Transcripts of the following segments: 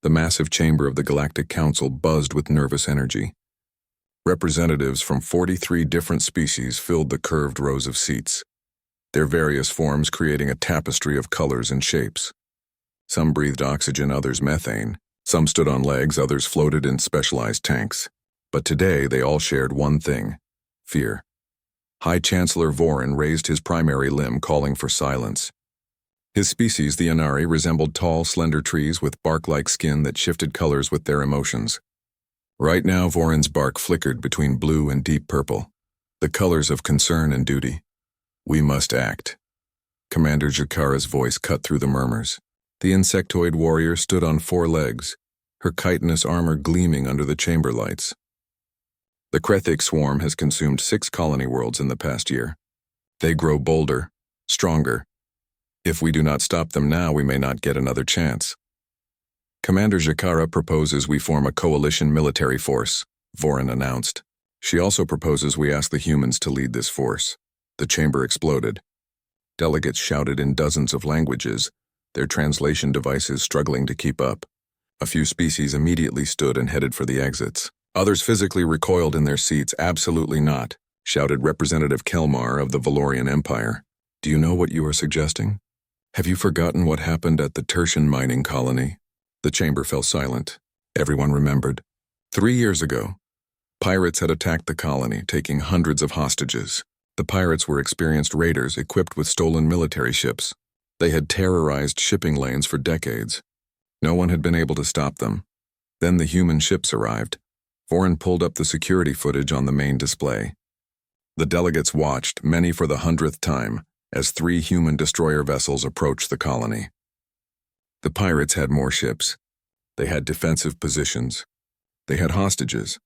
The massive chamber of the Galactic Council buzzed with nervous energy. Representatives from 43 different species filled the curved rows of seats, their various forms creating a tapestry of colors and shapes. Some breathed oxygen, others methane. Some stood on legs, others floated in specialized tanks. But today they all shared one thing: fear. High Chancellor Vorin raised his primary limb, calling for silence. His species, the Inari, resembled tall, slender trees with bark-like skin that shifted colors with their emotions. Right now, Vorin's bark flickered between blue and deep purple, the colors of concern and duty. "We must act." Commander Jakara's voice cut through the murmurs. The insectoid warrior stood on 4 legs, her chitinous armor gleaming under the chamber lights. The Krethic swarm has consumed 6 colony worlds in the past year. They grow bolder, stronger. If we do not stop them now, we may not get another chance. Commander Jakara proposes we form a coalition military force, Vorin announced. She also proposes we ask the humans to lead this force. The chamber exploded. Delegates shouted in dozens of languages, their translation devices struggling to keep up. A few species immediately stood and headed for the exits. Others physically recoiled in their seats. "Absolutely not," shouted Representative Kelmar of the Valorian Empire. "Do you know what you are suggesting? Have you forgotten what happened at the Tertian mining colony?" The chamber fell silent. Everyone remembered. 3 years ago, pirates had attacked the colony, taking hundreds of hostages. The pirates were experienced raiders equipped with stolen military ships. They had terrorized shipping lanes for decades. No one had been able to stop them. Then the human ships arrived. Vorin pulled up the security footage on the main display. The delegates watched, many for the 100th time, as 3 human destroyer vessels approached the colony. The pirates had more ships. They had defensive positions. They had hostages.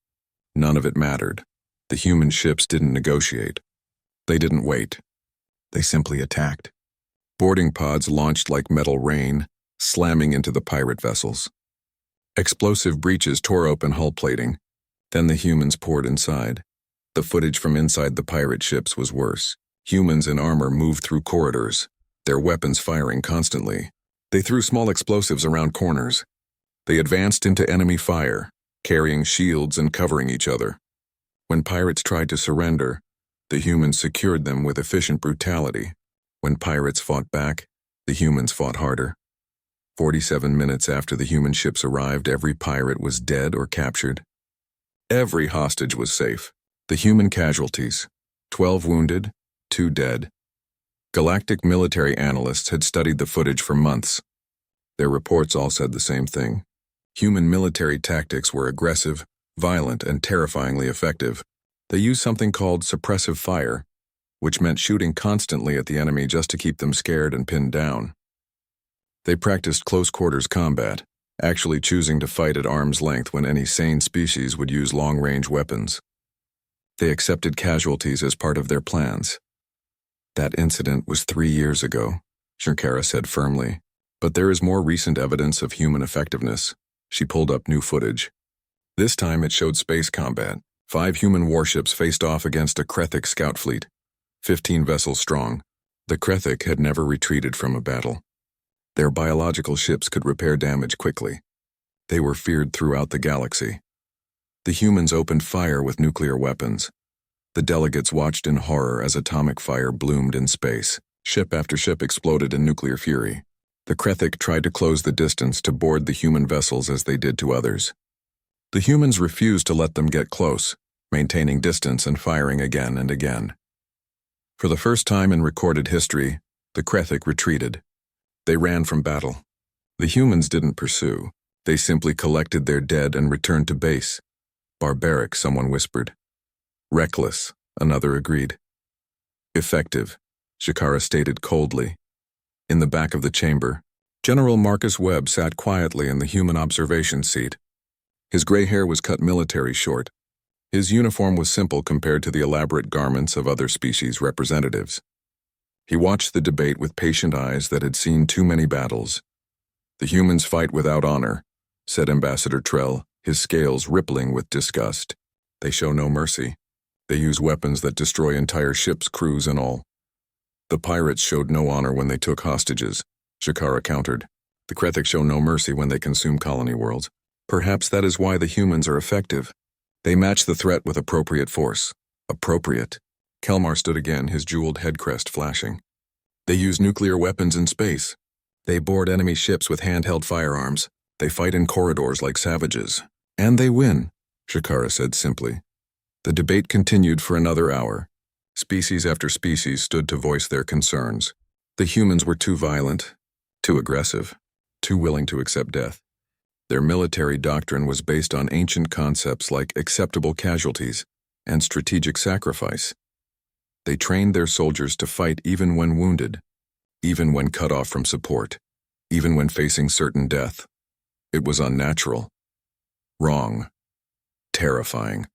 None of it mattered. The human ships didn't negotiate. They didn't wait. They simply attacked. Boarding pods launched like metal rain, slamming into the pirate vessels. Explosive breaches tore open hull plating. Then the humans poured inside. The footage from inside the pirate ships was worse. Humans in armor moved through corridors, their weapons firing constantly. They threw small explosives around corners. They advanced into enemy fire, carrying shields and covering each other. When pirates tried to surrender, the humans secured them with efficient brutality. When pirates fought back, the humans fought harder. 47 minutes after the human ships arrived, every pirate was dead or captured. Every hostage was safe. The human casualties: 12 wounded, 2 dead. Galactic military analysts had studied the footage for months. Their reports all said the same thing. Human military tactics were aggressive, violent, and terrifyingly effective. They used something called suppressive fire, which meant shooting constantly at the enemy just to keep them scared and pinned down. They practiced close-quarters combat, actually choosing to fight at arm's length when any sane species would use long-range weapons. They accepted casualties as part of their plans. "That incident was 3 years ago," Jakara said firmly. "But there is more recent evidence of human effectiveness." She pulled up new footage. This time it showed space combat. 5 human warships faced off against a Krethic scout fleet, 15 vessels strong. The Krethic had never retreated from a battle. Their biological ships could repair damage quickly. They were feared throughout the galaxy. The humans opened fire with nuclear weapons. The delegates watched in horror as atomic fire bloomed in space. Ship after ship exploded in nuclear fury. The Krethic tried to close the distance to board the human vessels as they did to others. The humans refused to let them get close, maintaining distance and firing again and again. For the first time in recorded history, the Krethic retreated. They ran from battle. The humans didn't pursue. They simply collected their dead and returned to base. "Barbaric," someone whispered. "Reckless," another agreed. "Effective," Jakara stated coldly. In the back of the chamber, General Marcus Webb sat quietly in the human observation seat. His gray hair was cut military short. His uniform was simple compared to the elaborate garments of other species representatives. He watched the debate with patient eyes that had seen too many battles. "The humans fight without honor," said Ambassador Trell, his scales rippling with disgust. "They show no mercy. They use weapons that destroy entire ships, crews, and all." "The pirates showed no honor when they took hostages," Jakara countered. The Krethik show no mercy when they consume colony worlds. Perhaps that is why the humans are effective. They match the threat with appropriate force. Appropriate. Kelmar stood again, his jeweled head crest flashing. They use nuclear weapons in space. They board enemy ships with handheld firearms. They fight in corridors like savages. And they win, Shakara said simply. The debate continued for another hour. Species after species stood to voice their concerns. The humans were too violent, too aggressive, too willing to accept death. Their military doctrine was based on ancient concepts like acceptable casualties and strategic sacrifice. They trained their soldiers to fight even when wounded, even when cut off from support, even when facing certain death. It was unnatural, wrong, terrifying.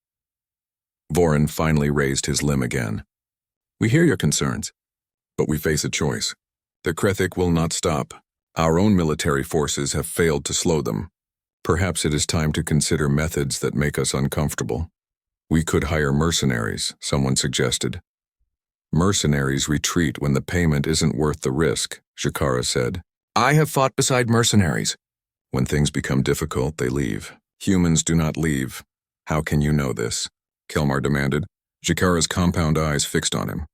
Vorin finally raised his limb again. We hear your concerns, but we face a choice. The Krethik will not stop. Our own military forces have failed to slow them. Perhaps it is time to consider methods that make us uncomfortable. We could hire mercenaries, someone suggested. Mercenaries retreat when the payment isn't worth the risk, Shakara said. I have fought beside mercenaries. When things become difficult, they leave. Humans do not leave. How can you know this? Kelmar demanded, Shakara's compound eyes fixed on him.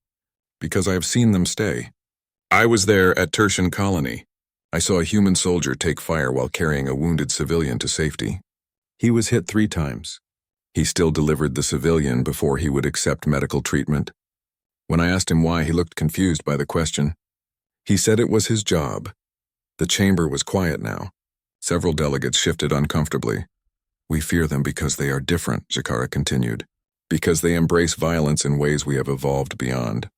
Because I have seen them stay. I was there at Tertian Colony. I saw a human soldier take fire while carrying a wounded civilian to safety. He was hit 3 times. He still delivered the civilian before he would accept medical treatment. When I asked him why, he looked confused by the question. He said it was his job. The chamber was quiet now. Several delegates shifted uncomfortably. We fear them because they are different, Shakara continued. Because they embrace violence in ways we have evolved beyond.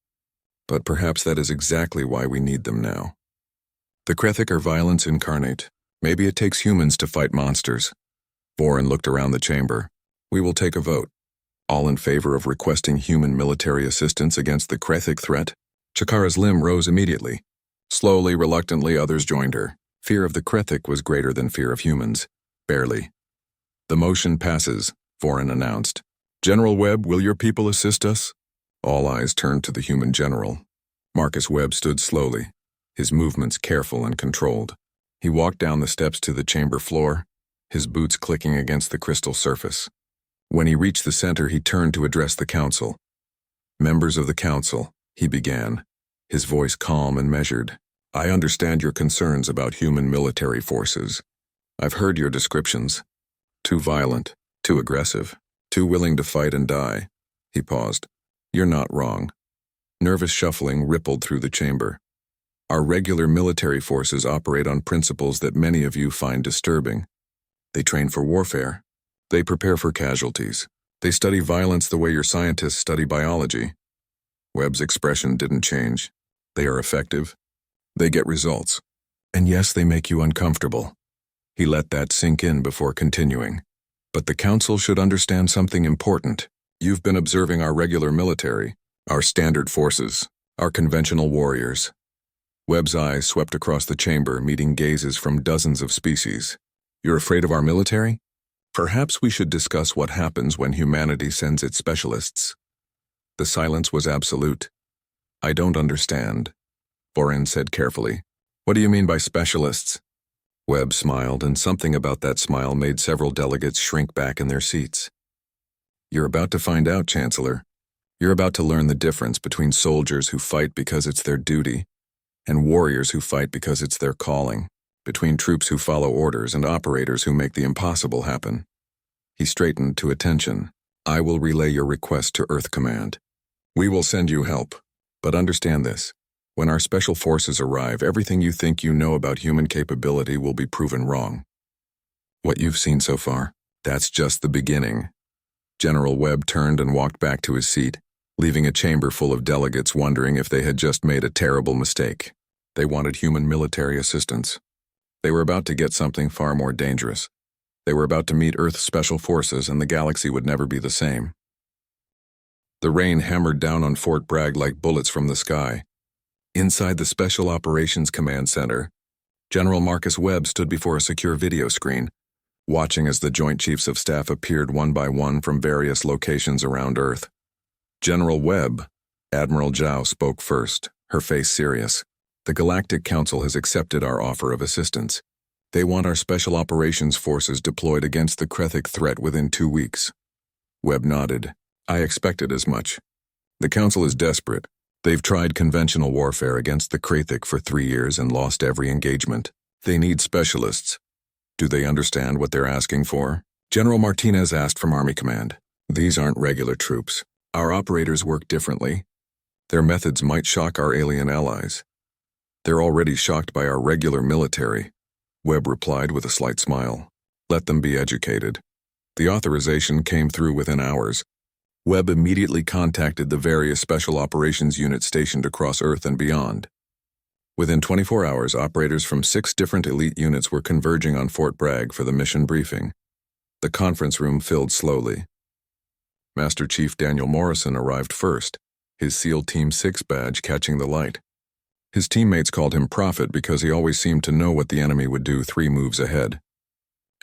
But perhaps that is exactly why we need them now. The Krethik are violence incarnate. Maybe it takes humans to fight monsters. Vorin looked around the chamber. We will take a vote. All in favor of requesting human military assistance against the Krethik threat? Shakara's limb rose immediately. Slowly, reluctantly, others joined her. Fear of the Krethik was greater than fear of humans. Barely. The motion passes, Vorin announced. General Webb, will your people assist us? All eyes turned to the human general. Marcus Webb stood slowly, his movements careful and controlled. He walked down the steps to the chamber floor, his boots clicking against the crystal surface. When he reached the center, he turned to address the council. Members of the council, he began, his voice calm and measured. I understand your concerns about human military forces. I've heard your descriptions. Too violent, too aggressive, too willing to fight and die. He paused. You're not wrong. Nervous shuffling rippled through the chamber. Our regular military forces operate on principles that many of you find disturbing. They train for warfare. They prepare for casualties. They study violence the way your scientists study biology. Webb's expression didn't change. They are effective. They get results. And yes, they make you uncomfortable. He let that sink in before continuing. But the council should understand something important. You've been observing our regular military, our standard forces, our conventional warriors. Webb's eyes swept across the chamber, meeting gazes from dozens of species. You're afraid of our military? Perhaps we should discuss what happens when humanity sends its specialists. The silence was absolute. I don't understand, Vorin said carefully. What do you mean by specialists? Webb smiled, and something about that smile made several delegates shrink back in their seats. You're about to find out, Chancellor. You're about to learn the difference between soldiers who fight because it's their duty and warriors who fight because it's their calling, between troops who follow orders and operators who make the impossible happen. He straightened to attention. I will relay your request to Earth Command. We will send you help, but understand this. When our special forces arrive, everything you think you know about human capability will be proven wrong. What you've seen so far, that's just the beginning. General Webb turned and walked back to his seat, leaving a chamber full of delegates wondering if they had just made a terrible mistake. They wanted human military assistance. They were about to get something far more dangerous. They were about to meet Earth's special forces, and the galaxy would never be the same. The rain hammered down on Fort Bragg like bullets from the sky. Inside the Special Operations Command Center, General Marcus Webb stood before a secure video screen, watching as the Joint Chiefs of Staff appeared one by one from various locations around Earth. General Webb, Admiral Zhao spoke first, her face serious. The Galactic Council has accepted our offer of assistance. They want our special operations forces deployed against the Krethic threat within 2 weeks. Webb nodded. I expected as much. The Council is desperate. They've tried conventional warfare against the Krethic for 3 years and lost every engagement. They need specialists. Do they understand what they're asking for? General Martinez asked from Army Command. These aren't regular troops. Our operators work differently. Their methods might shock our alien allies. They're already shocked by our regular military. Webb replied with a slight smile. Let them be educated. The authorization came through within hours. Webb immediately contacted the various special operations units stationed across Earth and beyond. Within 24 hours, operators from 6 different elite units were converging on Fort Bragg for the mission briefing. The conference room filled slowly. Master Chief Daniel Morrison arrived first, his SEAL Team 6 badge catching the light. His teammates called him Prophet because he always seemed to know what the enemy would do 3 moves ahead.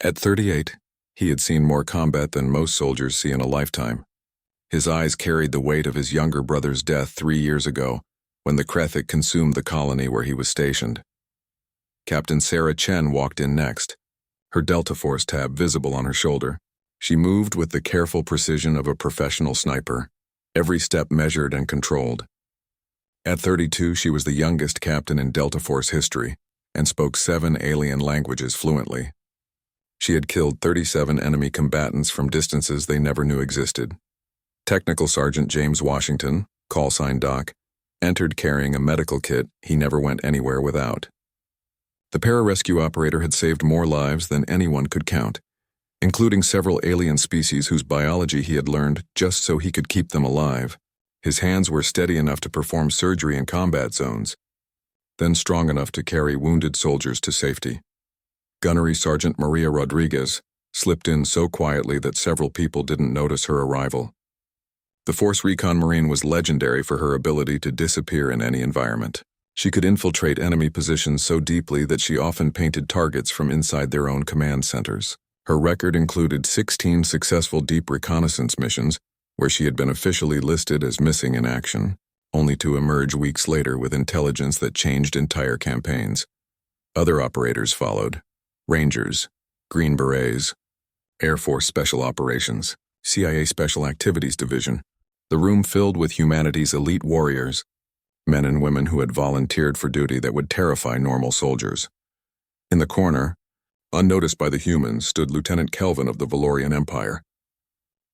At 38, he had seen more combat than most soldiers see in a lifetime. His eyes carried the weight of his younger brother's death 3 years ago, when the Krethic consumed the colony where he was stationed. Captain Sarah Chen walked in next, her Delta Force tab visible on her shoulder. She moved with the careful precision of a professional sniper, every step measured and controlled. At 32, she was the youngest captain in Delta Force history and spoke 7 alien languages fluently. She had killed 37 enemy combatants from distances they never knew existed. Technical Sergeant James Washington, call sign Doc, entered carrying a medical kit he never went anywhere without. The pararescue operator had saved more lives than anyone could count, including several alien species whose biology he had learned just so he could keep them alive. His hands were steady enough to perform surgery in combat zones, then strong enough to carry wounded soldiers to safety. Gunnery Sergeant Maria Rodriguez slipped in so quietly that several people didn't notice her arrival. The Force Recon Marine was legendary for her ability to disappear in any environment. She could infiltrate enemy positions so deeply that she often painted targets from inside their own command centers. Her record included 16 successful deep reconnaissance missions where she had been officially listed as missing in action, only to emerge weeks later with intelligence that changed entire campaigns. Other operators followed: Rangers, Green Berets, Air Force Special Operations, CIA Special Activities Division. The room filled with humanity's elite warriors, men and women who had volunteered for duty that would terrify normal soldiers. In the corner, unnoticed by the humans, stood Lieutenant Kelvin of the Valorian Empire.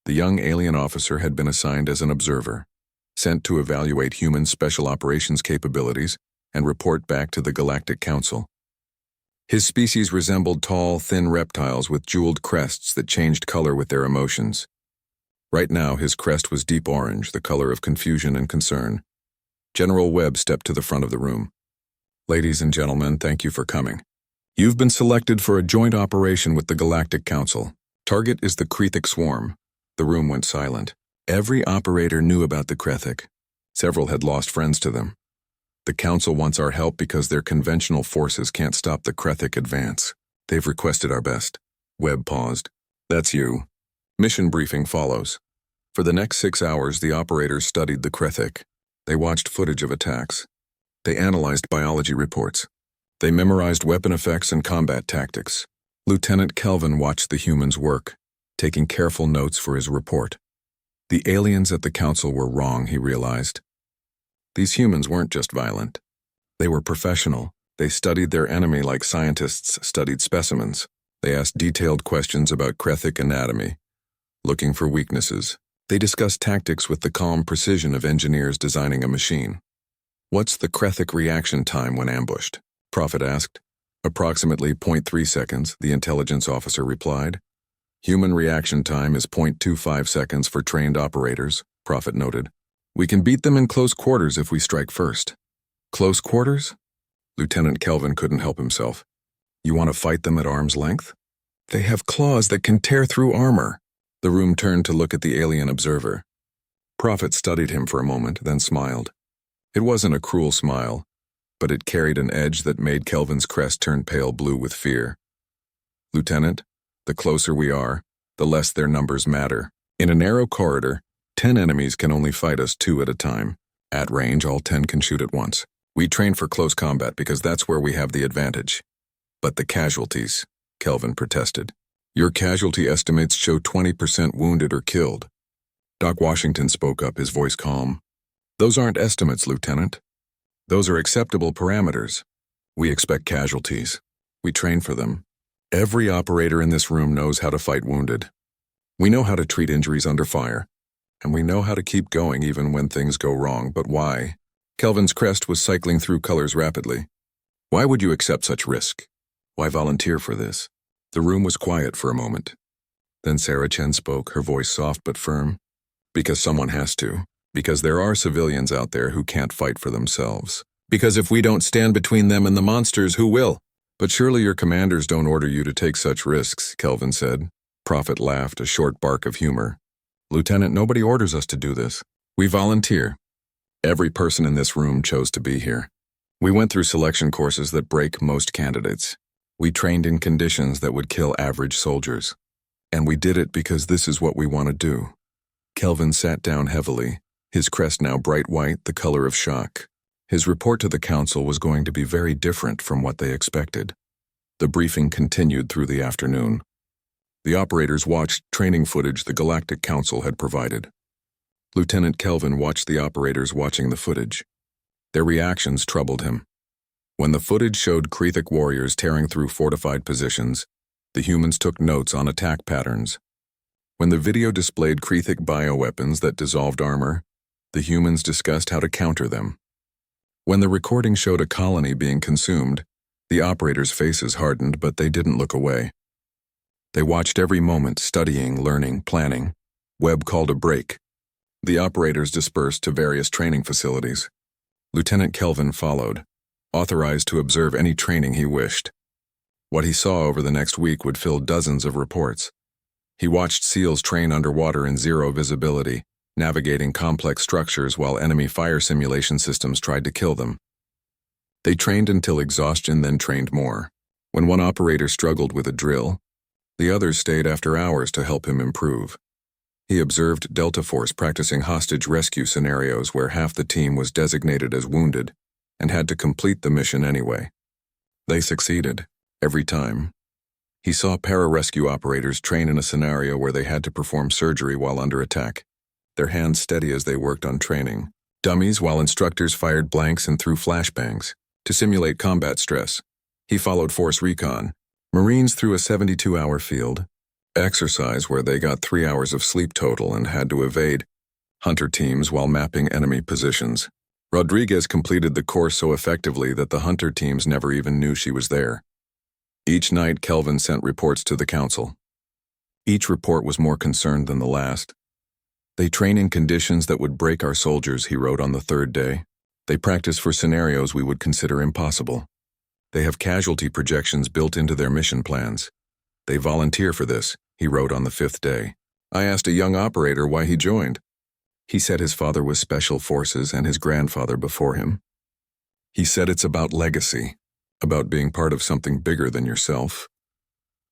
The young alien officer had been assigned as an observer, sent to evaluate human special operations capabilities and report back to the Galactic Council. His species resembled tall, thin reptiles with jeweled crests that changed color with their emotions. Right now, his crest was deep orange, the color of confusion and concern. General Webb stepped to the front of the room. Ladies and gentlemen, thank you for coming. You've been selected for a joint operation with the Galactic Council. Target is the Krethic swarm. The room went silent. Every operator knew about the Krethic. Several had lost friends to them. The Council wants our help because their conventional forces can't stop the Krethic advance. They've requested our best. Webb paused. That's you. Mission briefing follows. For the next 6 hours, the operators studied the Krethic. They watched footage of attacks. They analyzed biology reports. They memorized weapon effects and combat tactics. Lieutenant Kelvin watched the humans work, taking careful notes for his report. The aliens at the Council were wrong, he realized. These humans weren't just violent. They were professional. They studied their enemy like scientists studied specimens. They asked detailed questions about Krethic anatomy, looking for weaknesses. They discussed tactics with the calm precision of engineers designing a machine. What's the Krethic reaction time when ambushed? Prophet asked. Approximately 0.3 seconds, the intelligence officer replied. Human reaction time is 0.25 seconds for trained operators, Prophet noted. We can beat them in close quarters if we strike first. Close quarters? Lieutenant Kelvin couldn't help himself. You want to fight them at arm's length? They have claws that can tear through armor. The room turned to look at the alien observer. Prophet studied him for a moment, then smiled. It wasn't a cruel smile, but it carried an edge that made Kelvin's crest turn pale blue with fear. Lieutenant, the closer we are, the less their numbers matter. In a narrow corridor, 10 enemies can only fight us 2 at a time. At range, all 10 can shoot at once. We train for close combat because that's where we have the advantage. But the casualties, Kelvin protested. Your casualty estimates show 20% wounded or killed. Doc Washington spoke up, his voice calm. Those aren't estimates, Lieutenant. Those are acceptable parameters. We expect casualties. We train for them. Every operator in this room knows how to fight wounded. We know how to treat injuries under fire. And we know how to keep going even when things go wrong. But why? Kelvin's crest was cycling through colors rapidly. Why would you accept such risk? Why volunteer for this? The room was quiet for a moment. Then Sarah Chen spoke, her voice soft but firm. Because someone has to. Because there are civilians out there who can't fight for themselves. Because if we don't stand between them and the monsters, who will? But surely your commanders don't order you to take such risks, Kelvin said. Prophet laughed, a short bark of humor. Lieutenant, nobody orders us to do this. We volunteer. Every person in this room chose to be here. We went through selection courses that break most candidates. We trained in conditions that would kill average soldiers. And we did it because this is what we want to do. Kelvin sat down heavily, his crest now bright white, the color of shock. His report to the council was going to be very different from what they expected. The briefing continued through the afternoon. The operators watched training footage the Galactic Council had provided. Lieutenant Kelvin watched the operators watching the footage. Their reactions troubled him. When the footage showed Krethik warriors tearing through fortified positions, the humans took notes on attack patterns. When the video displayed Krethik bioweapons that dissolved armor, the humans discussed how to counter them. When the recording showed a colony being consumed, the operators' faces hardened, but they didn't look away. They watched every moment, studying, learning, planning. Webb called a break. The operators dispersed to various training facilities. Lieutenant Kelvin followed, authorized to observe any training he wished. What he saw over the next week would fill dozens of reports. He watched SEALs train underwater in zero visibility, navigating complex structures while enemy fire simulation systems tried to kill them. They trained until exhaustion, then trained more. When one operator struggled with a drill, the others stayed after hours to help him improve. He observed Delta Force practicing hostage rescue scenarios where half the team was designated as wounded and had to complete the mission anyway. They succeeded, every time. He saw pararescue operators train in a scenario where they had to perform surgery while under attack, their hands steady as they worked on training. Dummies while instructors fired blanks and threw flashbangs to simulate combat stress. He followed Force Recon, Marines through a 72-hour field exercise where they got 3 hours of sleep total and had to evade hunter teams while mapping enemy positions. Rodriguez completed the course so effectively that the hunter teams never even knew she was there. Each night, Kelvin sent reports to the council. Each report was more concerned than the last. They train in conditions that would break our soldiers, he wrote on the third day. They practice for scenarios we would consider impossible. They have casualty projections built into their mission plans. They volunteer for this, he wrote on the fifth day. I asked a young operator why he joined. He said his father was Special Forces and his grandfather before him. He said it's about legacy, about being part of something bigger than yourself.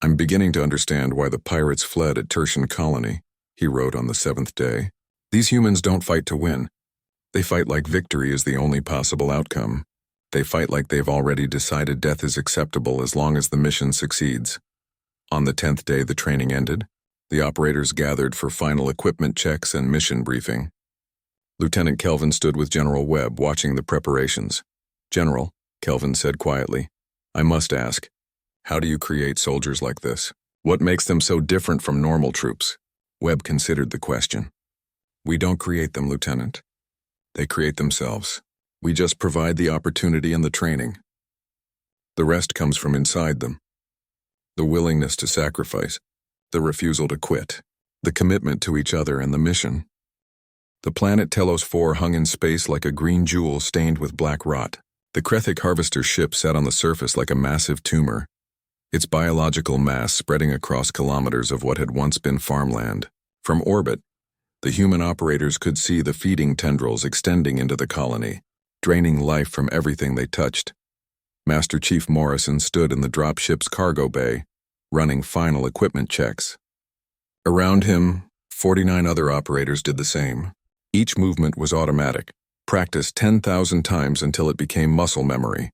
I'm beginning to understand why the pirates fled at Tertian Colony, he wrote on the seventh day. These humans don't fight to win. They fight like victory is the only possible outcome. They fight like they've already decided death is acceptable as long as the mission succeeds. On the 10th day, the training ended. The operators gathered for final equipment checks and mission briefing. Lieutenant Kelvin stood with General Webb watching the preparations. General, Kelvin said quietly, I must ask, how do you create soldiers like this? What makes them so different from normal troops? Webb considered the question. We don't create them, Lieutenant. They create themselves. We just provide the opportunity and the training. The rest comes from inside them. The willingness to sacrifice, the refusal to quit, the commitment to each other and the mission. The planet Telos 4 hung in space like a green jewel stained with black rot. The Krethik harvester ship sat on the surface like a massive tumor, its biological mass spreading across kilometers of what had once been farmland. From orbit, the human operators could see the feeding tendrils extending into the colony, draining life from everything they touched. Master Chief Morrison stood in the dropship's cargo bay, running final equipment checks. Around him, 49 other operators did the same. Each movement was automatic, practiced 10,000 times until it became muscle memory.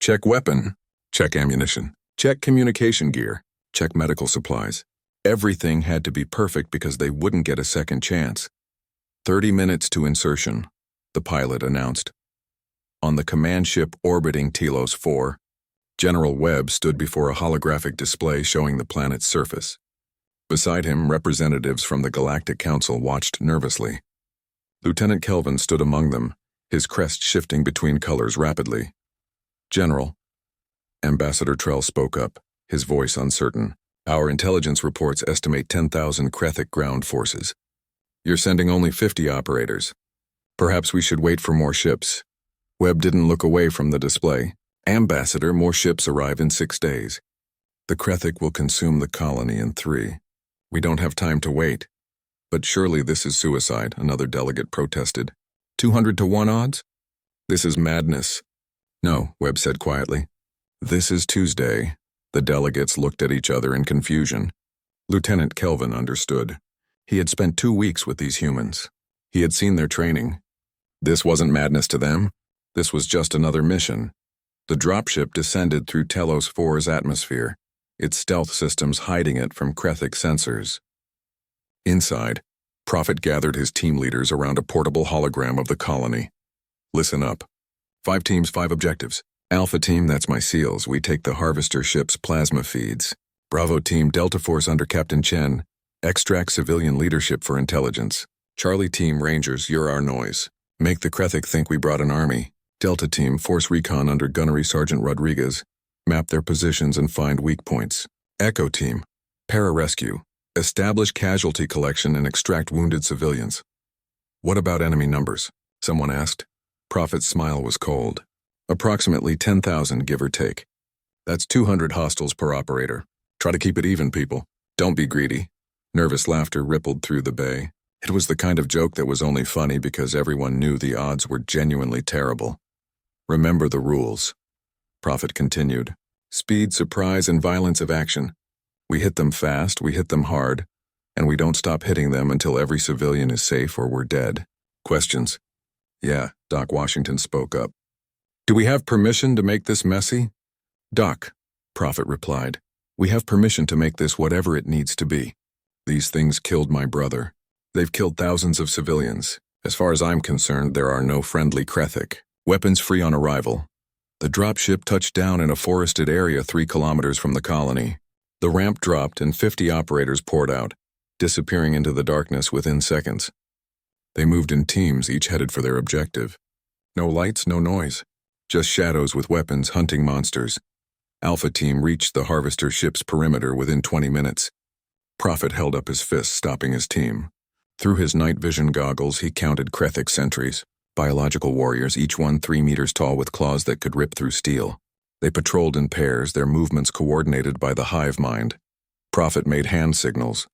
Check weapon, check ammunition, Check communication gear. Check medical supplies. Everything had to be perfect because they wouldn't get a second chance. 30 minutes to insertion, the pilot announced. On the command ship orbiting Telos 4, General Webb stood before a holographic display showing the planet's surface. Beside him, representatives from the Galactic Council watched nervously. Lieutenant Kelvin stood among them, his crest shifting between colors rapidly. "General," Ambassador Trell spoke up, his voice uncertain. "Our intelligence reports estimate 10,000 Krethic ground forces. You're sending only 50 operators. Perhaps we should wait for more ships." Webb didn't look away from the display. "Ambassador, more ships arrive in 6 days. The Krethic will consume the colony in 3. We don't have time to wait." "But surely this is suicide," another delegate protested. 200 to 1 odds? This is madness." "No," Webb said quietly. "This is Tuesday." The delegates looked at each other in confusion. Lieutenant Kelvin understood. He had spent 2 weeks with these humans. He had seen their training. This wasn't madness to them. This was just another mission. The dropship descended through Telos 4's atmosphere, its stealth systems hiding it from Krethic sensors. Inside, Prophet gathered his team leaders around a portable hologram of the colony. "Listen up. 5 teams, 5 objectives. Alpha team, that's my SEALs. We take the harvester ship's plasma feeds. Bravo team, Delta Force under Captain Chen. Extract civilian leadership for intelligence. Charlie team, Rangers, you're our noise. Make the Krethic think we brought an army. Delta team, Force Recon under Gunnery Sergeant Rodriguez. Map their positions and find weak points. Echo team, Para-Rescue. Establish casualty collection and extract wounded civilians." "What about enemy numbers?" someone asked. Prophet's smile was cold. "Approximately 10,000, give or take. That's 200 hostiles per operator. Try to keep it even, people. Don't be greedy." Nervous laughter rippled through the bay. It was the kind of joke that was only funny because everyone knew the odds were genuinely terrible. "Remember the rules," Prophet continued. "Speed, surprise, and violence of action. We hit them fast, we hit them hard, and we don't stop hitting them until every civilian is safe or we're dead." "Questions?" "Yeah," Doc Washington spoke up. "Do we have permission to make this messy?" "Doc," Prophet replied, "we have permission to make this whatever it needs to be. These things killed my brother. They've killed thousands of civilians. As far as I'm concerned, there are no friendly Krethic. Weapons free on arrival." The dropship touched down in a forested area 3 kilometers from the colony. The ramp dropped and 50 operators poured out, disappearing into the darkness within seconds. They moved in teams, each headed for their objective. No lights, no noise. Just shadows with weapons hunting monsters. Alpha team reached the harvester ship's perimeter within 20 minutes. Prophet held up his fist, stopping his team. Through his night vision goggles, he counted Krethic sentries, biological warriors, each one 3 meters tall with claws that could rip through steel. They patrolled in pairs, their movements coordinated by the hive mind. Prophet made hand signals.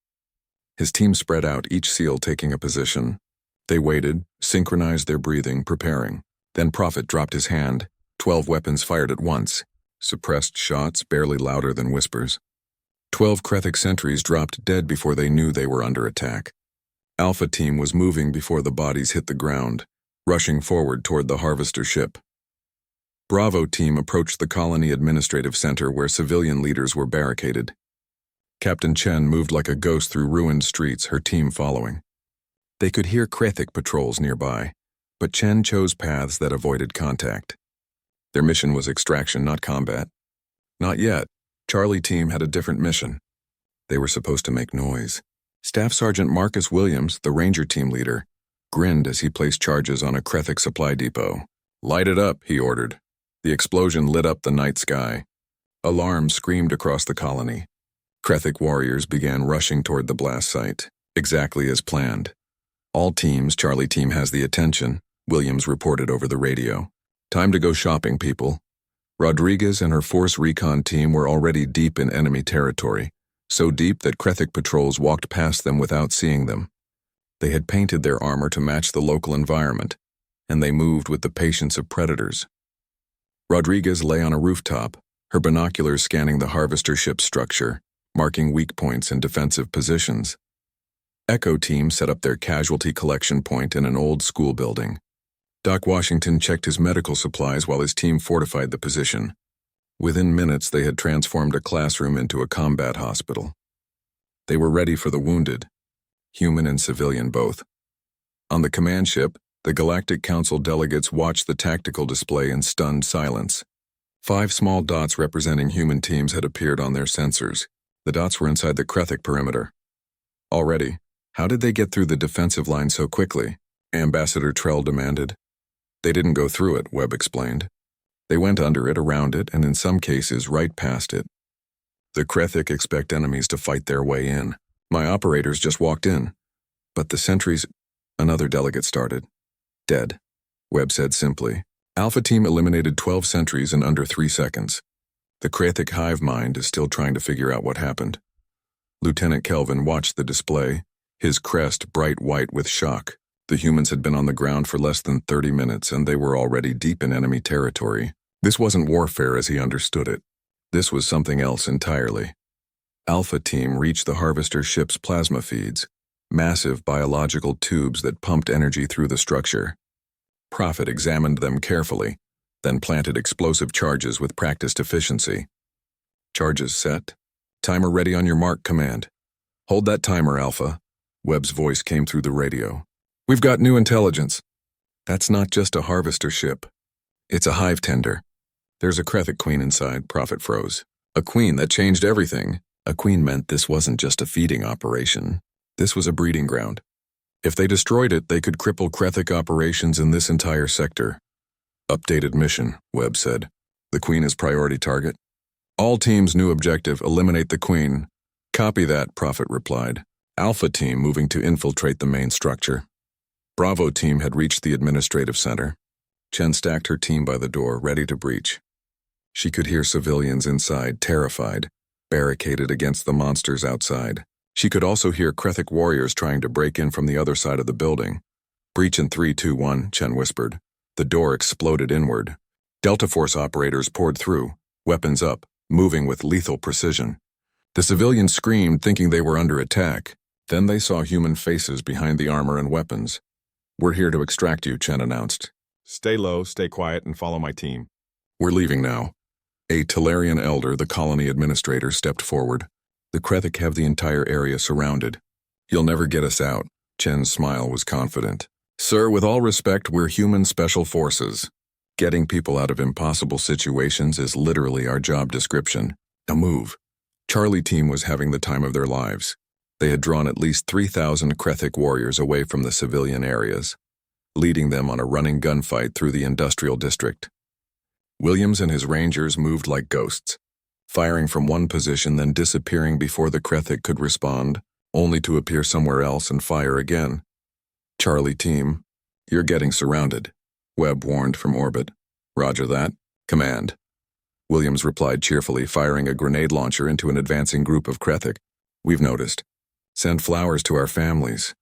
His team spread out, each SEAL taking a position. They waited, synchronized their breathing, preparing. Then Prophet dropped his hand. 12 weapons fired at once. Suppressed shots, barely louder than whispers. 12 Krethic sentries dropped dead before they knew they were under attack. Alpha team was moving before the bodies hit the ground, rushing forward toward the harvester ship. Bravo team approached the colony administrative center where civilian leaders were barricaded. Captain Chen moved like a ghost through ruined streets, her team following. They could hear Krethic patrols nearby, but Chen chose paths that avoided contact. Their mission was extraction, not combat. Not yet. Charlie team had a different mission. They were supposed to make noise. Staff Sergeant Marcus Williams, the Ranger team leader, grinned as he placed charges on a Krethic supply depot. "Light it up," he ordered. The explosion lit up the night sky. Alarms screamed across the colony. Krethic warriors began rushing toward the blast site, exactly as planned. "All teams, Charlie team has the attention," Williams reported over the radio. "Time to go shopping, people." Rodriguez and her Force Recon team were already deep in enemy territory, so deep that Krethic patrols walked past them without seeing them. They had painted their armor to match the local environment, and they moved with the patience of predators. Rodriguez lay on a rooftop, her binoculars scanning the harvester ship's structure, marking weak points and defensive positions. Echo team set up their casualty collection point in an old school building. Doc Washington checked his medical supplies while his team fortified the position. Within minutes, they had transformed a classroom into a combat hospital. They were ready for the wounded, human and civilian both. On the command ship, the Galactic Council delegates watched the tactical display in stunned silence. 5 small dots representing human teams had appeared on their sensors. The dots were inside the Krethic perimeter. Already, how did they get through the defensive line so quickly? Ambassador Trell demanded. They didn't go through it, Webb explained. They went under it, around it, and in some cases right past it. The Krethic expect enemies to fight their way in. My operators just walked in. But the sentries, another delegate started. Dead, Webb said simply. Alpha Team eliminated 12 sentries in under 3 seconds. The Krethic hive mind is still trying to figure out what happened. Lieutenant Kelvin watched the display, his crest bright white with shock. The humans had been on the ground for less than 30 minutes and they were already deep in enemy territory. This wasn't warfare as he understood it. This was something else entirely. Alpha Team reached the harvester ship's plasma feeds, massive biological tubes that pumped energy through the structure. Prophet examined them carefully, then planted explosive charges with practiced efficiency. Charges set. Timer ready on your mark, command. Hold that timer, Alpha. Webb's voice came through the radio. We've got new intelligence. That's not just a harvester ship. It's a hive tender. There's a Krethic queen inside, Prophet froze. A queen that changed everything. A queen meant this wasn't just a feeding operation. This was a breeding ground. If they destroyed it, they could cripple Krethic operations in this entire sector. Updated mission, Webb said. The queen is priority target. All teams' new objective, eliminate the queen. Copy that, Prophet replied. Alpha Team moving to infiltrate the main structure. Bravo Team had reached the administrative center. Chen stacked her team by the door, ready to breach. She could hear civilians inside, terrified, barricaded against the monsters outside. She could also hear Krethic warriors trying to break in from the other side of the building. Breach in 3, 2, 1, Chen whispered. The door exploded inward. Delta Force operators poured through, weapons up, moving with lethal precision. The civilians screamed, thinking they were under attack. Then they saw human faces behind the armor and weapons. We're here to extract you, Chen announced. Stay low, stay quiet, and follow my team. We're leaving now. A Talarian elder, the colony administrator, stepped forward. The Krethic have the entire area surrounded. You'll never get us out. Chen's smile was confident. Sir, with all respect, we're human special forces. Getting people out of impossible situations is literally our job description. Now move. Charlie Team was having the time of their lives. They had drawn at least 3,000 Krethic warriors away from the civilian areas, leading them on a running gunfight through the industrial district. Williams and his rangers moved like ghosts, firing from one position then disappearing before the Krethic could respond, only to appear somewhere else and fire again. Charlie Team, you're getting surrounded, Webb warned from orbit. Roger that. Command. Williams replied cheerfully, firing a grenade launcher into an advancing group of Krethic. We've noticed. Send flowers to our families.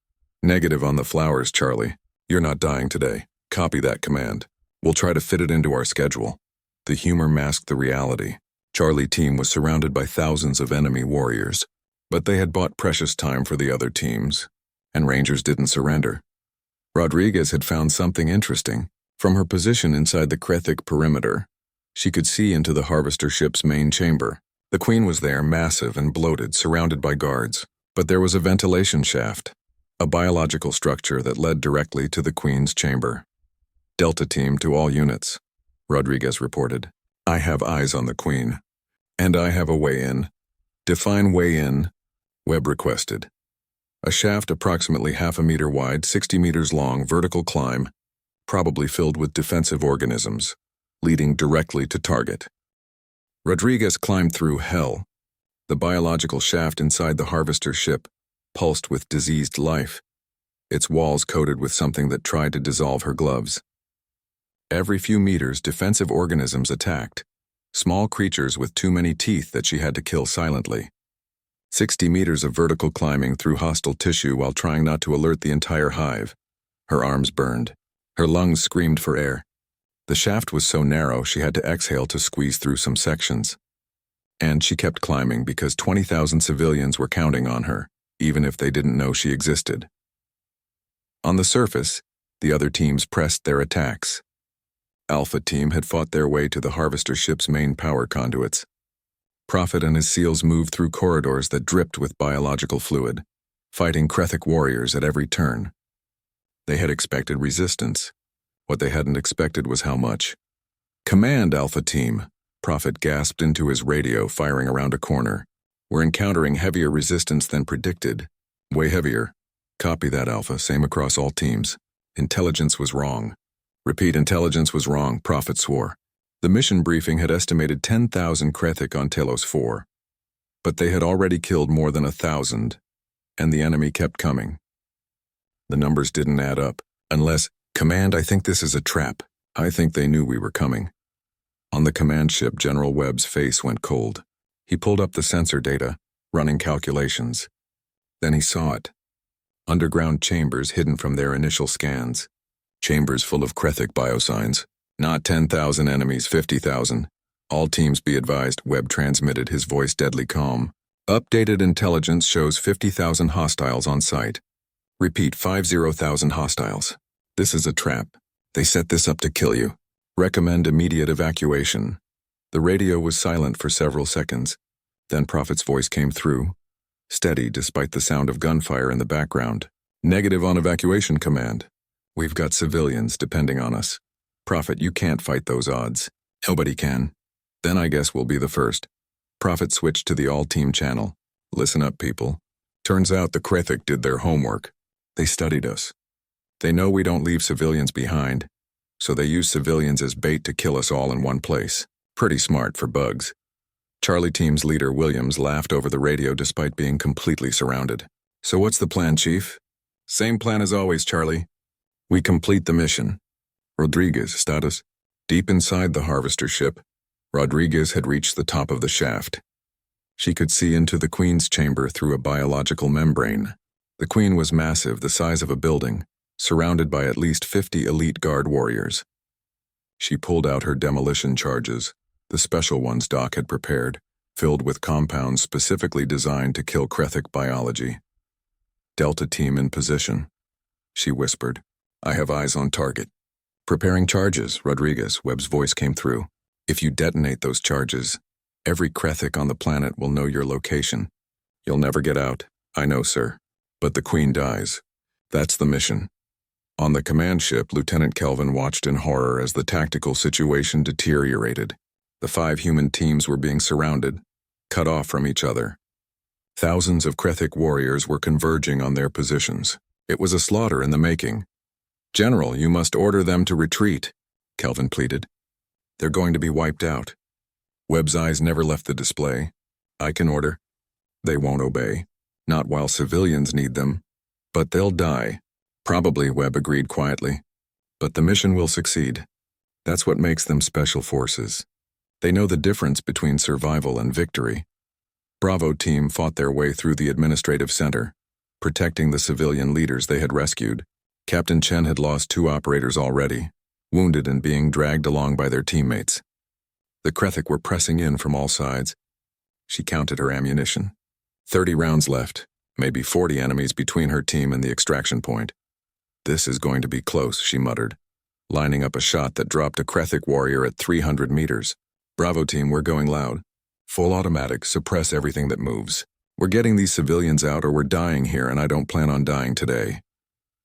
Negative on the flowers, Charlie. You're not dying today. Copy that command. We'll try to fit it into our schedule. The humor masked the reality. Charlie Team was surrounded by thousands of enemy warriors, but they had bought precious time for the other teams, and Rangers didn't surrender. Rodriguez had found something interesting. From her position inside the Krethic perimeter, she could see into the harvester ship's main chamber. The Queen was there, massive and bloated, surrounded by guards. But there was a ventilation shaft, a biological structure that led directly to the Queen's chamber. Delta Team to all units, Rodriguez reported. I have eyes on the Queen. And I have a way in. Define way in, Webb requested. A shaft approximately half a meter wide, 60 meters long, vertical climb, probably filled with defensive organisms, leading directly to target. Rodriguez climbed through hell. The biological shaft inside the harvester ship pulsed with diseased life, its walls coated with something that tried to dissolve her gloves. Every few meters, defensive organisms attacked, small creatures with too many teeth that she had to kill silently. 60 meters of vertical climbing through hostile tissue while trying not to alert the entire hive. Her arms burned. Her lungs screamed for air. The shaft was so narrow she had to exhale to squeeze through some sections. And she kept climbing because 20,000 civilians were counting on her, even if they didn't know she existed. On the surface, the other teams pressed their attacks. Alpha Team had fought their way to the harvester ship's main power conduits. Prophet and his SEALs moved through corridors that dripped with biological fluid, fighting Krethic warriors at every turn. They had expected resistance. What they hadn't expected was how much. "Command, Alpha Team," Prophet gasped into his radio, firing around a corner. "We're encountering heavier resistance than predicted. Way heavier." "Copy that, Alpha. Same across all teams." Intelligence was wrong. "Repeat, intelligence was wrong," Prophet swore. The mission briefing had estimated 10,000 Krethic on Talos 4. But they had already killed more than 1,000, and the enemy kept coming. The numbers didn't add up. Unless, "Command, I think this is a trap. I think they knew we were coming." On the command ship, General Webb's face went cold. He pulled up the sensor data, running calculations. Then he saw it. Underground chambers hidden from their initial scans. Chambers full of Krethic biosigns. "Not 10,000 enemies, 50,000. All teams be advised," Webb transmitted, his voice deadly calm. "Updated intelligence shows 50,000 hostiles on site. Repeat, 50,000 hostiles. This is a trap. They set this up to kill you. Recommend immediate evacuation." The radio was silent for several seconds. Then Prophet's voice came through, steady despite the sound of gunfire in the background. "Negative on evacuation, Command. We've got civilians depending on us. Prophet, you can't fight those odds. Nobody can. Then I guess we'll be the first." Prophet switched to the all-team channel. "Listen up, people. Turns out the Krethic did their homework. They studied us. They know we don't leave civilians behind, so they use civilians as bait to kill us all in one place. Pretty smart for bugs." Charlie Team's leader, Williams, laughed over the radio despite being completely surrounded. "So what's the plan, Chief?" "Same plan as always, Charlie. We complete the mission." Rodriguez, status. Deep inside the harvester ship, Rodriguez had reached the top of the shaft. She could see into the Queen's chamber through a biological membrane. The Queen was massive, the size of a building, surrounded by at least 50 elite guard warriors. She pulled out her demolition charges, the special ones Doc had prepared, filled with compounds specifically designed to kill Krethic biology. "Delta Team in position," she whispered. "I have eyes on target." "Preparing charges, Rodriguez," Webb's voice came through. "If you detonate those charges, every Krethic on the planet will know your location. You'll never get out." "I know, sir. But the Queen dies. That's the mission." On the command ship, Lieutenant Kelvin watched in horror as the tactical situation deteriorated. The 5 human teams were being surrounded, cut off from each other. Thousands of Krethic warriors were converging on their positions. It was a slaughter in the making. "General, you must order them to retreat," Kelvin pleaded. "They're going to be wiped out." Webb's eyes never left the display. "I can order." "They won't obey. Not while civilians need them. But they'll die." "Probably," Webb agreed quietly. "But the mission will succeed. That's what makes them special forces. They know the difference between survival and victory." Bravo Team fought their way through the administrative center, protecting the civilian leaders they had rescued. Captain Chen had lost 2 operators already, wounded and being dragged along by their teammates. The Krethic were pressing in from all sides. She counted her ammunition. 30 rounds left, maybe 40 enemies between her team and the extraction point. "This is going to be close," she muttered, lining up a shot that dropped a Krethic warrior at 300 meters. "Bravo Team, we're going loud. Full automatic, suppress everything that moves. We're getting these civilians out or we're dying here, and I don't plan on dying today."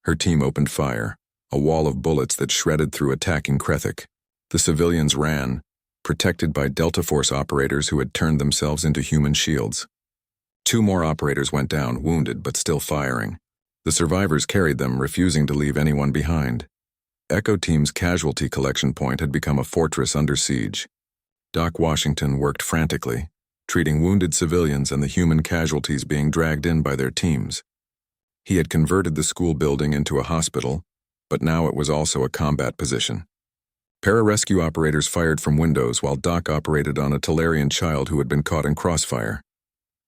Her team opened fire, a wall of bullets that shredded through attacking Krethic. The civilians ran, protected by Delta Force operators who had turned themselves into human shields. 2 more operators went down, wounded but still firing. The survivors carried them, refusing to leave anyone behind. Echo Team's casualty collection point had become a fortress under siege. Doc Washington worked frantically, treating wounded civilians and the human casualties being dragged in by their teams. He had converted the school building into a hospital, but now it was also a combat position. Pararescue operators fired from windows while Doc operated on a Talarian child who had been caught in crossfire.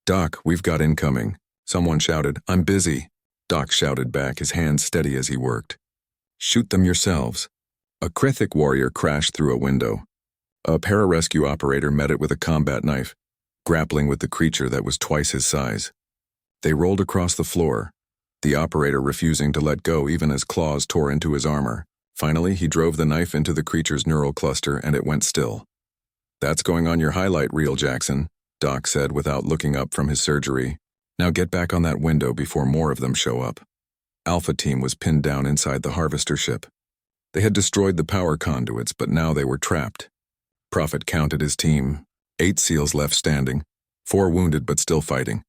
"Doc, we've got incoming," someone shouted. "I'm busy." Doc shouted back, his hands steady as he worked. "Shoot them yourselves." A Krethic warrior crashed through a window. A pararescue operator met it with a combat knife, grappling with the creature that was twice his size. They rolled across the floor, the operator refusing to let go even as claws tore into his armor. Finally, he drove the knife into the creature's neural cluster and it went still. "That's going on your highlight reel, Jackson," Doc said without looking up from his surgery. "Now get back on that window before more of them show up." Alpha Team was pinned down inside the harvester ship. They had destroyed the power conduits, but now they were trapped. Prophet counted his team. 8 SEALs left standing, 4 wounded but still fighting.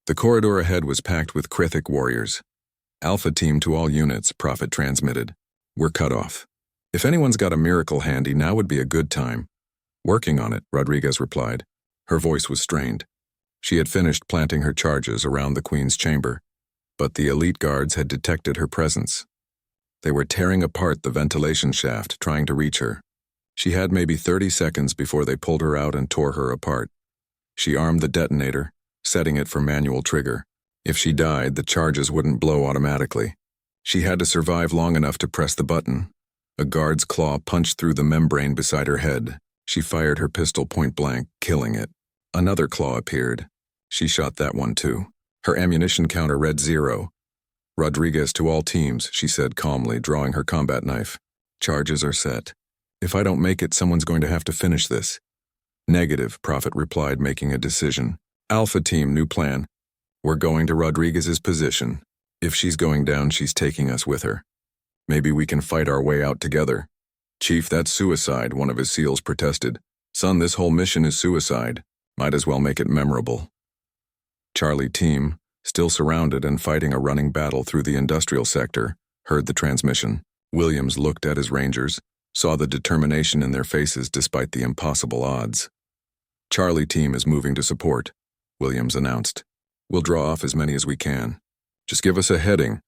The corridor ahead was packed with Krithik warriors. "Alpha Team to all units," Prophet transmitted. "We're cut off. If anyone's got a miracle handy, now would be a good time." "Working on it," Rodriguez replied. Her voice was strained. She had finished planting her charges around the Queen's chamber, but the elite guards had detected her presence. They were tearing apart the ventilation shaft, trying to reach her. She had maybe 30 seconds before they pulled her out and tore her apart. She armed the detonator, setting it for manual trigger. If she died, the charges wouldn't blow automatically. She had to survive long enough to press the button. A guard's claw punched through the membrane beside her head. She fired her pistol point blank, killing it. Another claw appeared. She shot that one too. Her ammunition counter read 0. "Rodriguez to all teams," she said calmly, drawing her combat knife. "Charges are set. If I don't make it, someone's going to have to finish this." "Negative," Prophet replied, making a decision. "Alpha Team, new plan. We're going to Rodriguez's position. If she's going down, she's taking us with her. Maybe we can fight our way out together." "Chief, that's suicide," one of his SEALs protested. "Son, this whole mission is suicide. Might as well make it memorable." Charlie Team, still surrounded and fighting a running battle through the industrial sector, heard the transmission. Williams looked at his rangers, saw the determination in their faces despite the impossible odds. "Charlie Team is moving to support," Williams announced. "We'll draw off as many as we can. Just give us a heading."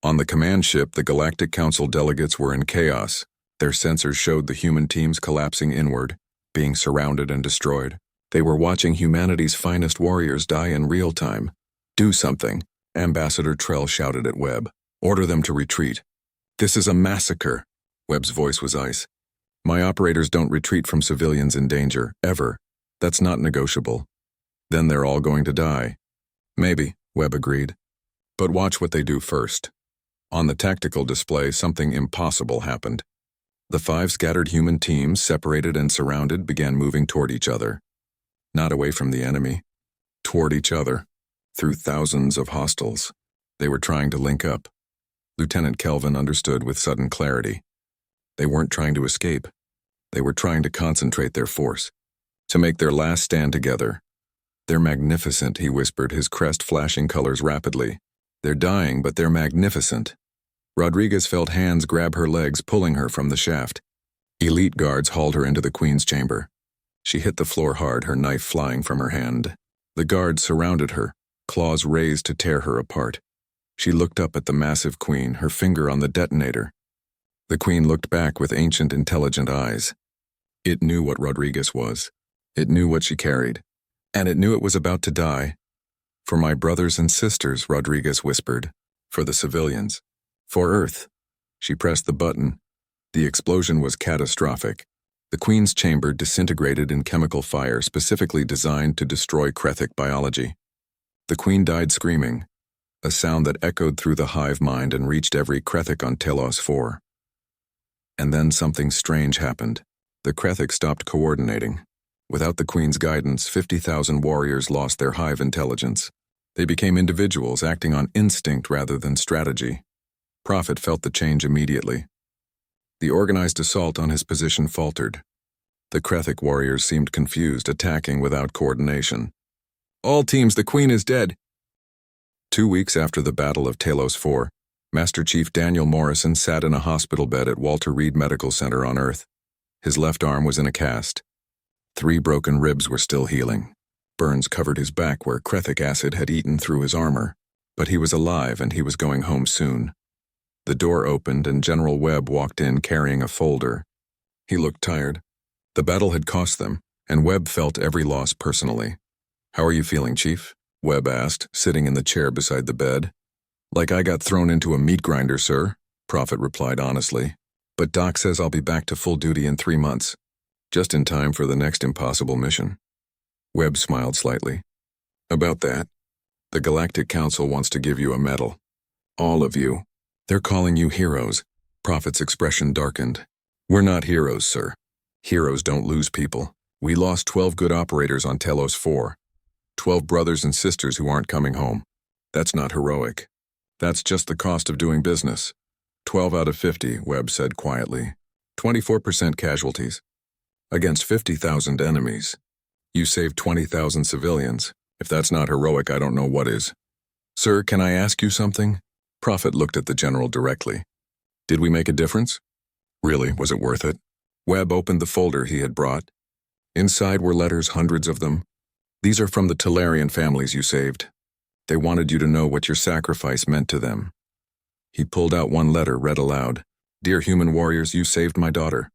On the command ship, the Galactic Council delegates were in chaos. Their sensors showed the human teams collapsing inward, being surrounded and destroyed. They were watching humanity's finest warriors die in real time. "Do something," Ambassador Trell shouted at Webb. "Order them to retreat." "This is a massacre." Webb's voice was ice. "My operators don't retreat from civilians in danger, ever. That's not negotiable." "Then they're all going to die." "Maybe," Webb agreed. "But watch what they do first." On the tactical display, something impossible happened. The 5 scattered human teams, separated and surrounded, began moving toward each other. Not away from the enemy. Toward each other. Through thousands of hostiles. They were trying to link up. Lieutenant Kelvin understood with sudden clarity. They weren't trying to escape. They were trying to concentrate their force. To make their last stand together. "They're magnificent," he whispered, his crest flashing colors rapidly. "They're dying, but they're magnificent." Rodriguez felt hands grab her legs, pulling her from the shaft. Elite guards hauled her into the Queen's chamber. She hit the floor hard, her knife flying from her hand. The guards surrounded her, claws raised to tear her apart. She looked up at the massive Queen, her finger on the detonator. The Queen looked back with ancient, intelligent eyes. It knew what Rodriguez was. It knew what she carried. And it knew it was about to die. "For my brothers and sisters," Rodriguez whispered. "For the civilians. For Earth." She pressed the button. The explosion was catastrophic. The Queen's chamber disintegrated in chemical fire specifically designed to destroy Krethik biology. The Queen died screaming, a sound that echoed through the hive mind and reached every Krethik on Telos 4. And then something strange happened. The Krethik stopped coordinating. Without the Queen's guidance, 50,000 warriors lost their hive intelligence. They became individuals acting on instinct rather than strategy. Prophet felt the change immediately. The organized assault on his position faltered. The Krethik warriors seemed confused, attacking without coordination. "All teams, the Queen is dead." 2 weeks after the Battle of Telos 4, Master Chief Daniel Morrison sat in a hospital bed at Walter Reed Medical Center on Earth. His left arm was in a cast. 3 broken ribs were still healing. Burns covered his back where Krethik acid had eaten through his armor. But he was alive and he was going home soon. The door opened and General Webb walked in carrying a folder. He looked tired. The battle had cost them, and Webb felt every loss personally. "How are you feeling, Chief?" Webb asked, sitting in the chair beside the bed. "Like I got thrown into a meat grinder, sir," Prophet replied honestly. "But Doc says I'll be back to full duty in 3 months. Just in time for the next impossible mission." Webb smiled slightly. "About that, the Galactic Council wants to give you a medal. All of you. They're calling you heroes. Prophet's expression darkened. We're not heroes, sir. Heroes don't lose people. We lost 12 good operators on Telos 4. 12 brothers and sisters who aren't coming home. That's not heroic. That's just the cost of doing business. 12 out of 50, Webb said quietly. 24% casualties. Against 50,000 enemies. You saved 20,000 civilians. If that's not heroic, I don't know what is. Sir, can I ask you something? Prophet looked at the general directly. Did we make a difference? Really, was it worth it? Webb opened the folder he had brought. Inside were letters, hundreds of them. These are from the Talarian families you saved. They wanted you to know what your sacrifice meant to them. He pulled out one letter, read aloud. Dear human warriors, you saved my daughter.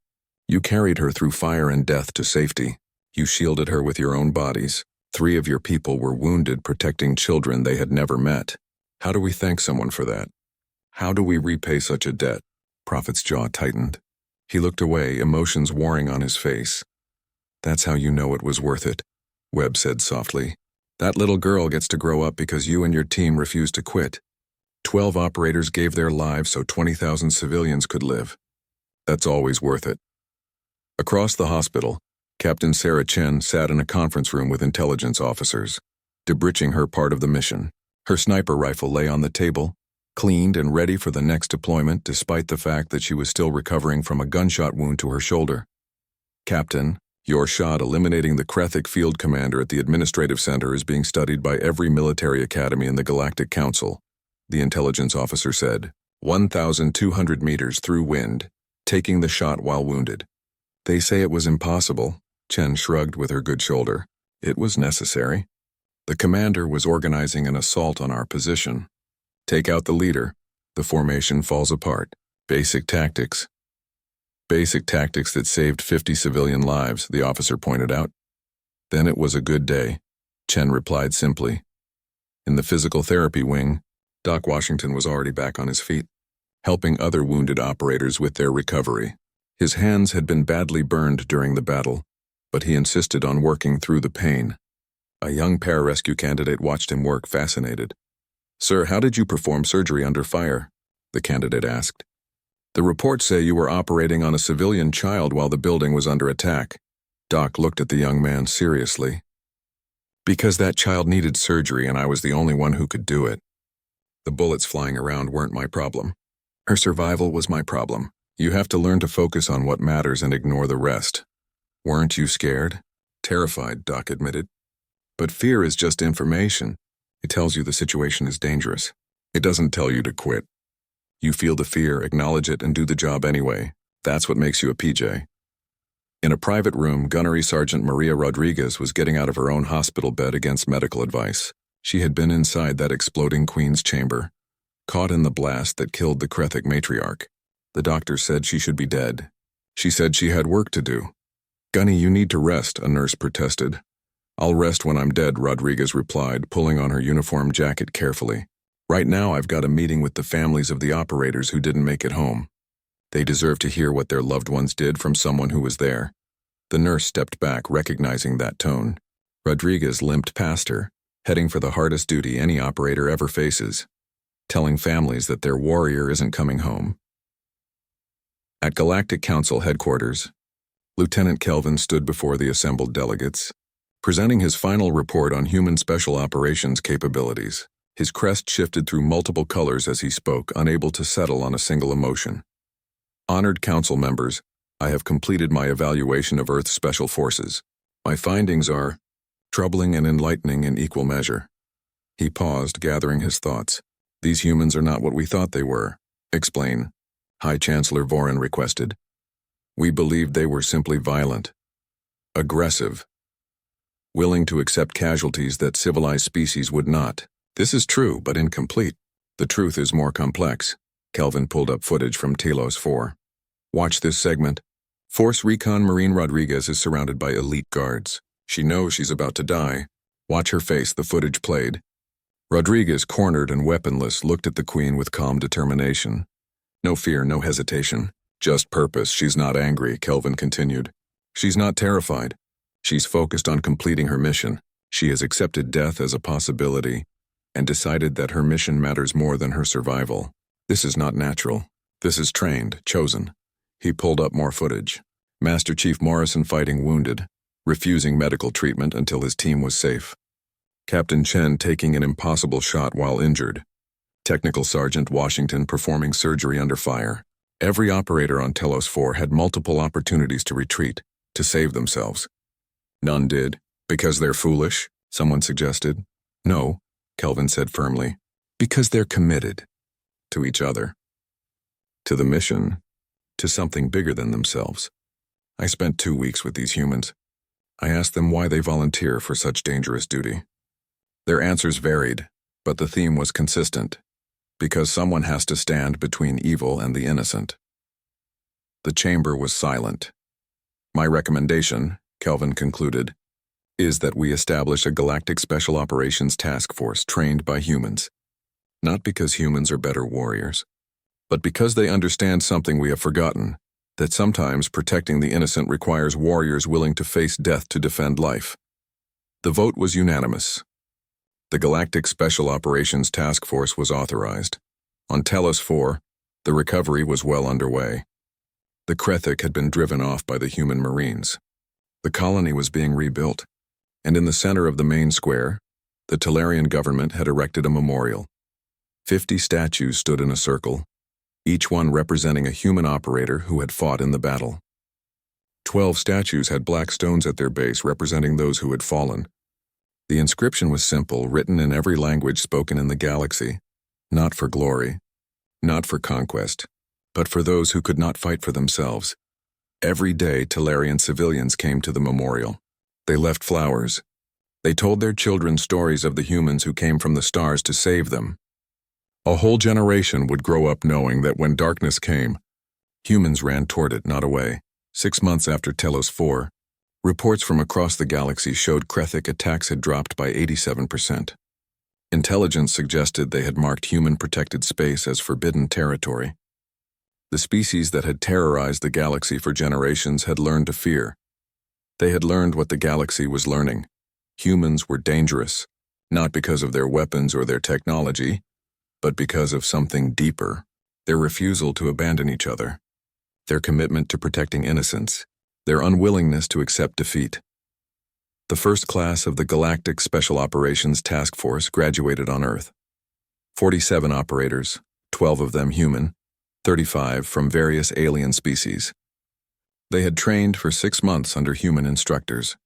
You carried her through fire and death to safety. You shielded her with your own bodies. 3 of your people were wounded protecting children they had never met. How do we thank someone for that? How do we repay such a debt? Prophet's jaw tightened. He looked away, emotions warring on his face. That's how you know it was worth it, Webb said softly. That little girl gets to grow up because you and your team refused to quit. 12 operators gave their lives so 20,000 civilians could live. That's always worth it. Across the hospital, Captain Sarah Chen sat in a conference room with intelligence officers, debriefing her part of the mission. Her sniper rifle lay on the table, cleaned and ready for the next deployment despite the fact that she was still recovering from a gunshot wound to her shoulder. Captain, your shot eliminating the Krethic field commander at the administrative center is being studied by every military academy in the Galactic Council, the intelligence officer said. 1,200 meters through wind, taking the shot while wounded. They say it was impossible, Chen shrugged with her good shoulder. It was necessary. The commander was organizing an assault on our position. Take out the leader. The formation falls apart. Basic tactics. Basic tactics that saved 50 civilian lives, the officer pointed out. Then it was a good day, Chen replied simply. In the physical therapy wing, Doc Washington was already back on his feet, helping other wounded operators with their recovery. His hands had been badly burned during the battle, but he insisted on working through the pain. A young pararescue candidate watched him work, fascinated. Sir, how did you perform surgery under fire? The candidate asked. The reports say you were operating on a civilian child while the building was under attack. Doc looked at the young man seriously. Because that child needed surgery and I was the only one who could do it. The bullets flying around weren't my problem. Her survival was my problem. You have to learn to focus on what matters and ignore the rest. Weren't you scared? Terrified, Doc admitted. But fear is just information. It tells you the situation is dangerous. It doesn't tell you to quit. You feel the fear, acknowledge it, and do the job anyway. That's what makes you a PJ. In a private room, Gunnery Sergeant Maria Rodriguez was getting out of her own hospital bed against medical advice. She had been inside that exploding Queen's chamber, caught in the blast that killed the Krethic matriarch. The doctor said she should be dead. She said she had work to do. Gunny, you need to rest, a nurse protested. I'll rest when I'm dead, Rodriguez replied, pulling on her uniform jacket carefully. Right now I've got a meeting with the families of the operators who didn't make it home. They deserve to hear what their loved ones did from someone who was there. The nurse stepped back, recognizing that tone. Rodriguez limped past her, heading for the hardest duty any operator ever faces, telling families that their warrior isn't coming home. At Galactic Council headquarters, Lieutenant Kelvin stood before the assembled delegates, presenting his final report on human special operations capabilities. His crest shifted through multiple colors as he spoke, unable to settle on a single emotion. Honored council members, I have completed my evaluation of Earth's special forces. My findings are troubling and enlightening in equal measure. He paused, gathering his thoughts. These humans are not what we thought they were. Explain, High Chancellor Vorin requested. We believed they were simply violent, aggressive, willing to accept casualties that civilized species would not. This is true, but incomplete. The truth is more complex. Kelvin pulled up footage from Telos 4. Watch this segment. Force Recon Marine Rodriguez is surrounded by elite guards. She knows she's about to die. Watch her face, the footage played. Rodriguez, cornered and weaponless, looked at the Queen with calm determination. No fear, no hesitation. Just purpose. She's not angry, Kelvin continued. She's not terrified. She's focused on completing her mission. She has accepted death as a possibility and decided that her mission matters more than her survival. This is not natural. This is trained, chosen. He pulled up more footage. Master Chief Morrison fighting wounded, refusing medical treatment until his team was safe. Captain Chen taking an impossible shot while injured. Technical Sergeant Washington performing surgery under fire. Every operator on Telos 4 had multiple opportunities to retreat, to save themselves. None did. Because they're foolish, someone suggested. No, Kelvin said firmly. Because they're committed. To each other. To the mission. To something bigger than themselves. I spent 2 weeks with these humans. I asked them why they volunteer for such dangerous duty. Their answers varied, but the theme was consistent. Because someone has to stand between evil and the innocent. The chamber was silent. My recommendation, Kelvin concluded, is that we establish a Galactic Special Operations Task Force trained by humans. Not because humans are better warriors, but because they understand something we have forgotten, that sometimes protecting the innocent requires warriors willing to face death to defend life. The vote was unanimous. The Galactic Special Operations Task Force was authorized. On Telos 4, the recovery was well underway. The Krethic had been driven off by the human Marines. The colony was being rebuilt, and in the center of the main square, the Talarian government had erected a memorial. 50 statues stood in a circle, each one representing a human operator who had fought in the battle. 12 statues had black stones at their base representing those who had fallen. The inscription was simple, written in every language spoken in the galaxy, not for glory, not for conquest, but for those who could not fight for themselves. Every day, Talarian civilians came to the memorial. They left flowers. They told their children stories of the humans who came from the stars to save them. A whole generation would grow up knowing that when darkness came, humans ran toward it, not away. 6 months after Telos 4, reports from across the galaxy showed Krethic attacks had dropped by 87%. Intelligence suggested they had marked human-protected space as forbidden territory. The species that had terrorized the galaxy for generations had learned to fear. They had learned what the galaxy was learning. Humans were dangerous, not because of their weapons or their technology, but because of something deeper, their refusal to abandon each other, their commitment to protecting innocence, their unwillingness to accept defeat. The first class of the Galactic Special Operations Task Force graduated on Earth. 47 operators, 12 of them human, 35 from various alien species. They had trained for 6 months under human instructors,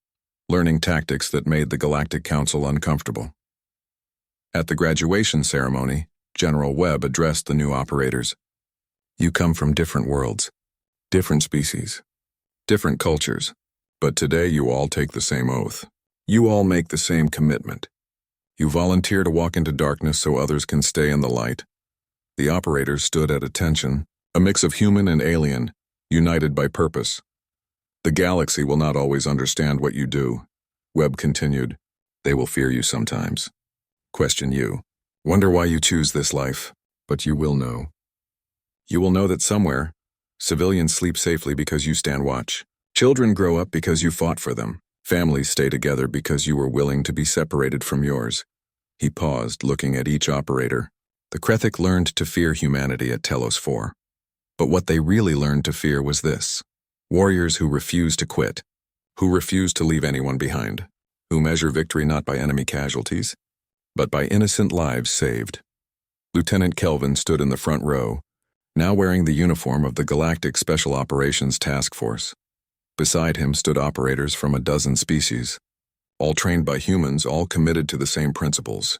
learning tactics that made the Galactic Council uncomfortable. At the graduation ceremony, General Webb addressed the new operators. You come from different worlds, different species, different cultures, but today you all take the same oath. You all make the same commitment. You volunteer to walk into darkness so others can stay in the light. The operators stood at attention, a mix of human and alien, united by purpose. The galaxy will not always understand what you do, Webb continued. They will fear you sometimes. Question you. Wonder why you choose this life, but you will know. You will know that somewhere, civilians sleep safely because you stand watch. Children grow up because you fought for them. Families stay together because you were willing to be separated from yours. He paused, looking at each operator. The Krethic learned to fear humanity at Telos 4. But what they really learned to fear was this. Warriors who refuse to quit, who refuse to leave anyone behind, who measure victory not by enemy casualties, but by innocent lives saved. Lieutenant Kelvin stood in the front row, now wearing the uniform of the Galactic Special Operations Task Force. Beside him stood operators from a dozen species, all trained by humans, all committed to the same principles.